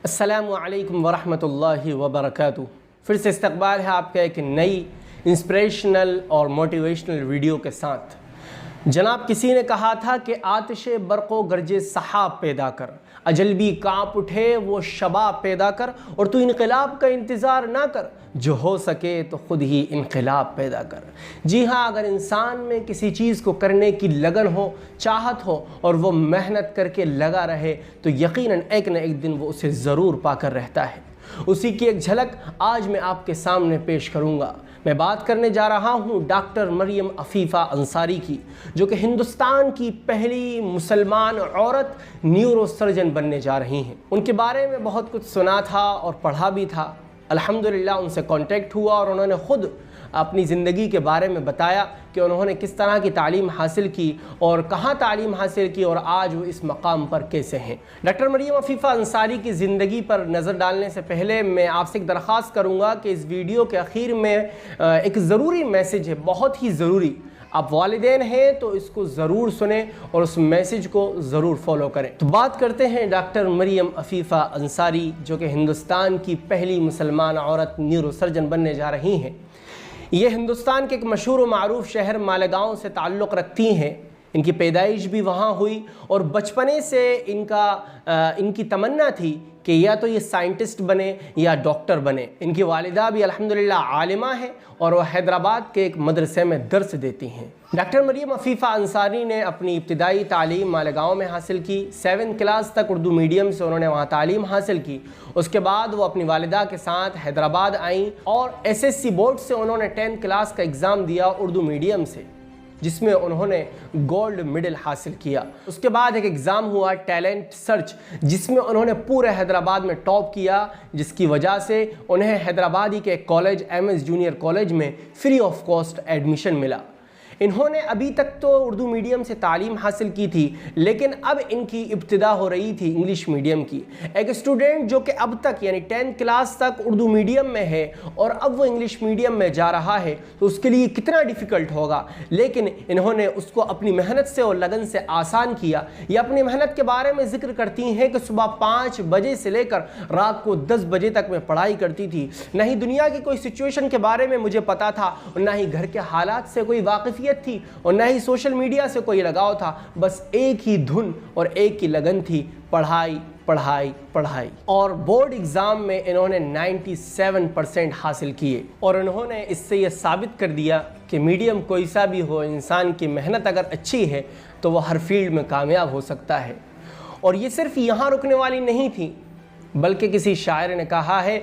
السلام علیکم ورحمۃ اللہ وبرکاتہ۔ پھر سے استقبال ہے آپ کا ایک نئی انسپریشنل اور موٹیویشنل ویڈیو کے ساتھ۔ جناب کسی نے کہا تھا کہ آتش برق و گرج سحاب پیدا کر، اجل بھی کانپ اٹھے وہ شباب پیدا کر، اور تو انقلاب کا انتظار نہ کر، جو ہو سکے تو خود ہی انقلاب پیدا کر۔ جی ہاں، اگر انسان میں کسی چیز کو کرنے کی لگن ہو، چاہت ہو، اور وہ محنت کر کے لگا رہے تو یقیناً ایک نہ ایک دن وہ اسے ضرور پا کر رہتا ہے۔ اسی کی ایک جھلک آج میں آپ کے سامنے پیش کروں گا۔ میں بات کرنے جا رہا ہوں ڈاکٹر مریم عفیفہ انصاری کی، جو کہ ہندوستان کی پہلی مسلمان عورت نیورو سرجن بننے جا رہی ہیں۔ ان کے بارے میں بہت کچھ سنا تھا اور پڑھا بھی تھا۔ الحمدللہ ان سے کانٹیکٹ ہوا اور انہوں نے خود اپنی زندگی کے بارے میں بتایا کہ انہوں نے کس طرح کی تعلیم حاصل کی اور کہاں تعلیم حاصل کی اور آج وہ اس مقام پر کیسے ہیں۔ ڈاکٹر مریم عفیفہ انصاری کی زندگی پر نظر ڈالنے سے پہلے میں آپ سے ایک درخواست کروں گا کہ اس ویڈیو کے اخیر میں ایک ضروری میسیج ہے، بہت ہی ضروری۔ آپ والدین ہیں تو اس کو ضرور سنیں اور اس میسیج کو ضرور فالو کریں۔ تو بات کرتے ہیں ڈاکٹر مریم عفیفہ انصاری، جو کہ ہندوستان کی پہلی مسلمان عورت نیورو سرجن بننے جا رہی ہیں۔ یہ ہندوستان کے ایک مشہور و معروف شہر مالیگاؤں سے تعلق رکھتی ہیں۔ ان کی پیدائش بھی وہاں ہوئی اور بچپنے سے ان کی تمنا تھی کہ یا تو یہ سائنٹسٹ بنے یا ڈاکٹر بنے۔ ان کی والدہ بھی الحمدللہ عالمہ ہیں اور وہ حیدرآباد کے ایک مدرسے میں درس دیتی ہیں۔ ڈاکٹر مریم عفیفہ انصاری نے اپنی ابتدائی تعلیم مالیگاؤں میں حاصل کی۔ 7 کلاس تک اردو میڈیم سے انہوں نے وہاں تعلیم حاصل کی۔ اس کے بعد وہ اپنی والدہ کے ساتھ حیدرآباد آئیں اور SSC بورڈ سے انہوں نے 10 کلاس کا ایگزام دیا اردو میڈیم سے، جس میں انہوں نے گولڈ میڈل حاصل کیا۔ اس کے بعد ایک ایگزام ہوا ٹیلنٹ سرچ، جس میں انہوں نے پورے حیدرآباد میں ٹاپ کیا، جس کی وجہ سے انہیں حیدرآبادی کے ایک کالج MS جونیئر کالج میں فری آف کاسٹ ایڈمیشن ملا۔ انہوں نے ابھی تک تو اردو میڈیم سے تعلیم حاصل کی تھی، لیکن اب ان کی ابتدا ہو رہی تھی انگلش میڈیم کی۔ ایک اسٹوڈنٹ جو کہ اب تک یعنی 10 کلاس تک اردو میڈیم میں ہے اور اب وہ انگلش میڈیم میں جا رہا ہے تو اس کے لیے کتنا ڈیفیکلٹ ہوگا، لیکن انہوں نے اس کو اپنی محنت سے اور لگن سے آسان کیا۔ یہ اپنی محنت کے بارے میں ذکر کرتی ہیں کہ صبح 5 بجے سے لے کر رات کو 10 بجے تک میں پڑھائی کرتی تھی۔ نہ ہی دنیا کی کوئی سچویشن کے بارے میں مجھے پتا تھا اور نہ ہی گھر کے حالات سے کوئی واقفیت تھی اور نہ ہی سوشل میڈیا سے کوئی لگاؤ تھا، بس ایک ہی دھن اور ایک ہی لگن تھی، پڑھائی پڑھائی پڑھائی۔ اور بورڈ ایگزام میں انہوں نے 97% حاصل کیے اور انہوں نے اس سے یہ ثابت کر دیا کہ میڈیم کوئی سا بھی ہو، انسان کی محنت اگر اچھی ہے تو وہ ہر فیلڈ میں کامیاب ہو سکتا ہے۔ اور یہ صرف یہاں رکنے والی نہیں تھی، بلکہ کسی شاعر نے کہا ہے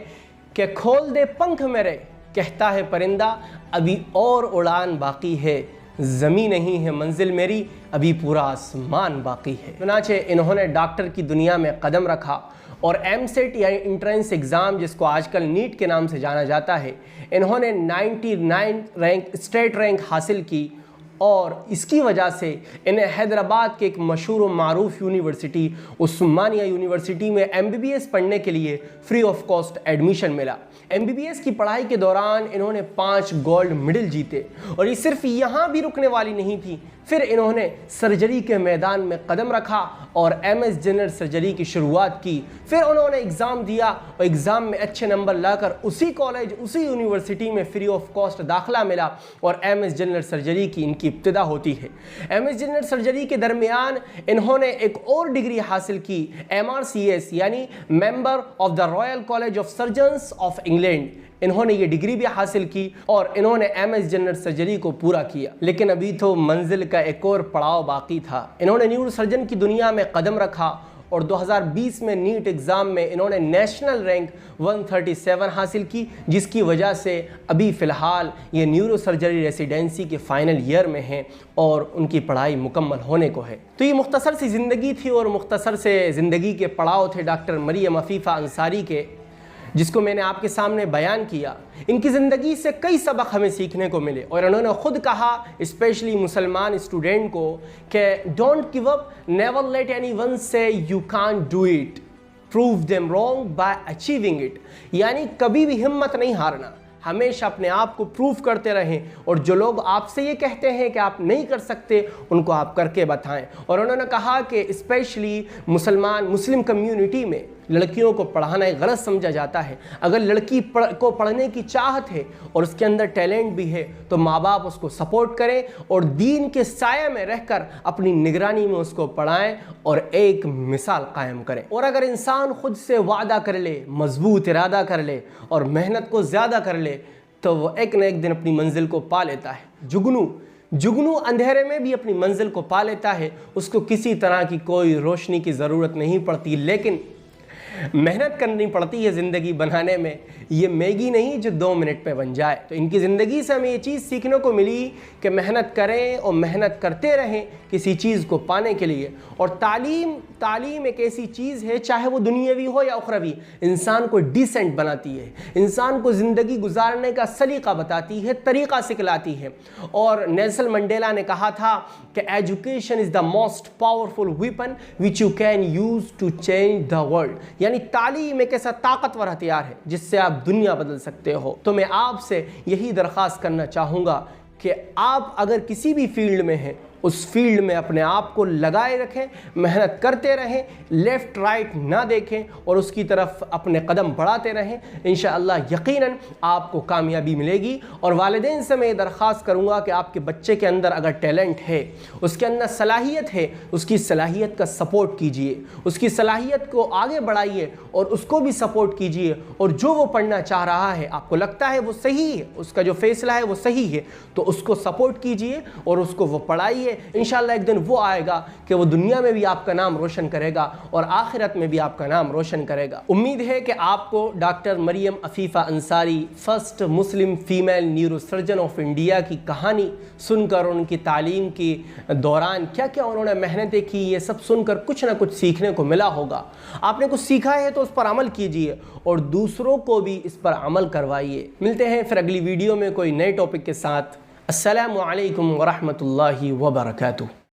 کہ کھول دے پنکھ میرے، کہتا ہے پرندہ ابھی اور اڑان باقی ہے، زمین نہیں ہے منزل میری، ابھی پورا آسمان باقی ہے۔ چنانچہ انہوں نے ڈاکٹر کی دنیا میں قدم رکھا اور MSET یعنی انٹرنس ایگزام، جس کو آج کل نیٹ کے نام سے جانا جاتا ہے، انہوں نے 99 رینک اسٹیٹ رینک حاصل کی اور اس کی وجہ سے انہیں حیدرآباد کے ایک مشہور و معروف یونیورسٹی عثمانیہ یونیورسٹی میں MBBS پڑھنے کے لیے فری آف کاسٹ ایڈمیشن ملا۔ MBBS کی پڑھائی کے دوران انہوں نے 5 گولڈ میڈل جیتے اور یہ صرف یہاں بھی رکنے والی نہیں تھی، پھر انہوں نے سرجری کے میدان میں قدم رکھا اور MS جنرل سرجری کی شروعات کی۔ پھر انہوں نے ایگزام دیا اور ایگزام میں اچھے نمبر لا کر اسی کالج اسی یونیورسٹی میں فری آف کاسٹ داخلہ ملا اور MS جنرل سرجری کی ان کی ابتدا ہوتی ہے۔ MS جنرل سرجری کے درمیان انہوں نے ایک اور ڈگری حاصل کی، MRCS یعنی member of the Royal college of surgeons of England. انہوں نے یہ ڈگری بھی حاصل کی اور انہوں نے MS جنرل سرجری کو پورا کیا، لیکن ابھی تو منزل کا ایک اور پڑاؤ باقی تھا۔ انہوں نے نیورو سرجن کی دنیا میں قدم رکھا اور 2020 میں نیٹ ایگزام میں انہوں نے نیشنل رینک 137 حاصل کی، جس کی وجہ سے ابھی فی الحال یہ نیورو سرجری ریسیڈنسی کے فائنل ایئر میں ہیں اور ان کی پڑھائی مکمل ہونے کو ہے۔ تو یہ مختصر سی زندگی تھی اور مختصر سے زندگی کے پڑاؤ تھے ڈاکٹر مریم عفیفہ انصاری کے، جس کو میں نے آپ کے سامنے بیان کیا۔ ان کی زندگی سے کئی سبق ہمیں سیکھنے کو ملے اور انہوں نے خود کہا اسپیشلی مسلمان اسٹوڈنٹ کو کہ don't give up, never let anyone say you can't do it, prove them wrong by achieving it, یعنی کبھی بھی ہمت نہیں ہارنا، ہمیشہ اپنے آپ کو پروف کرتے رہیں اور جو لوگ آپ سے یہ کہتے ہیں کہ آپ نہیں کر سکتے ان کو آپ کر کے بتائیں۔ اور انہوں نے کہا کہ اسپیشلی مسلم کمیونٹی میں لڑکیوں کو پڑھانا ایک غلط سمجھا جاتا ہے۔ اگر لڑکی کو پڑھنے کی چاہت ہے اور اس کے اندر ٹیلنٹ بھی ہے تو ماں باپ اس کو سپورٹ کریں اور دین کے سائے میں رہ کر اپنی نگرانی میں اس کو پڑھائیں اور ایک مثال قائم کریں۔ اور اگر انسان خود سے وعدہ کر لے، مضبوط ارادہ کر لے اور محنت کو زیادہ کر لے تو وہ ایک نہ ایک دن اپنی منزل کو پا لیتا ہے۔ جگنو اندھیرے میں بھی اپنی منزل کو پا لیتا ہے، اس کو کسی طرح کی کوئی روشنی کی ضرورت نہیں پڑتی، لیکن محنت کرنی پڑتی ہے زندگی بنانے میں۔ یہ میگی نہیں جو 2 منٹ میں بن جائے۔ تو ان کی زندگی سے ہمیں یہ چیز سیکھنے کو ملی کہ محنت کریں اور محنت کرتے رہیں کسی چیز کو پانے کے لیے۔ اور تعلیم ایک ایسی چیز ہے، چاہے وہ دنیاوی ہو یا اخروی، انسان کو ڈیسنٹ بناتی ہے، انسان کو زندگی گزارنے کا سلیقہ بتاتی ہے، طریقہ سکھلاتی ہے۔ اور نیلسن منڈیلا نے کہا تھا کہ education is the most powerful weapon which you can use to change the world, یعنی تعلیم ایک ایسا طاقتور ہتھیار ہے جس سے آپ دنیا بدل سکتے ہو۔ تو میں آپ سے یہی درخواست کرنا چاہوں گا کہ آپ اگر کسی بھی فیلڈ میں ہیں اس فیلڈ میں اپنے آپ کو لگائے رکھیں، محنت کرتے رہیں، لیفٹ رائٹ نہ دیکھیں اور اس کی طرف اپنے قدم بڑھاتے رہیں۔ انشاءاللہ یقیناً آپ کو کامیابی ملے گی۔ اور والدین سے میں یہ درخواست کروں گا کہ آپ کے بچے کے اندر اگر ٹیلنٹ ہے، اس کے اندر صلاحیت ہے، اس کی صلاحیت کا سپورٹ کیجئے، اس کی صلاحیت کو آگے بڑھائیے اور اس کو بھی سپورٹ کیجئے۔ اور جو وہ پڑھنا چاہ رہا ہے، آپ کو لگتا ہے وہ صحیح ہے، اس کا جو فیصلہ ہے وہ صحیح ہے، تو اس کو سپورٹ کیجئے اور اس کو وہ پڑھائیے۔ انشاءاللہ ایک دن وہ آئے گا کہ وہ دنیا میں بھی آپ کا نام روشن کرے گا اور آخرت میں بھی آپ کا نام روشن کرے گا۔ امید ہے کہ آپ کو doctor Maryam Afifa Ansari, first Muslim female neuro surgeon of India کی کہانی سن کر، ان کی تعلیم کی دوران کیا کیا انہوں نے محنتیں کی، یہ سب سن کر کچھ نہ کچھ سیکھنے کو ملا ہوگا۔ آپ نے کچھ سیکھا ہے تو اس پر عمل کیجئے اور دوسروں کو بھی اس پر عمل کروائیے۔ ملتے ہیں پھر اگلی ویڈیو میں کوئی نئے ٹاپک کے ساتھ۔ السلام علیکم ورحمۃ اللہ وبرکاتہ۔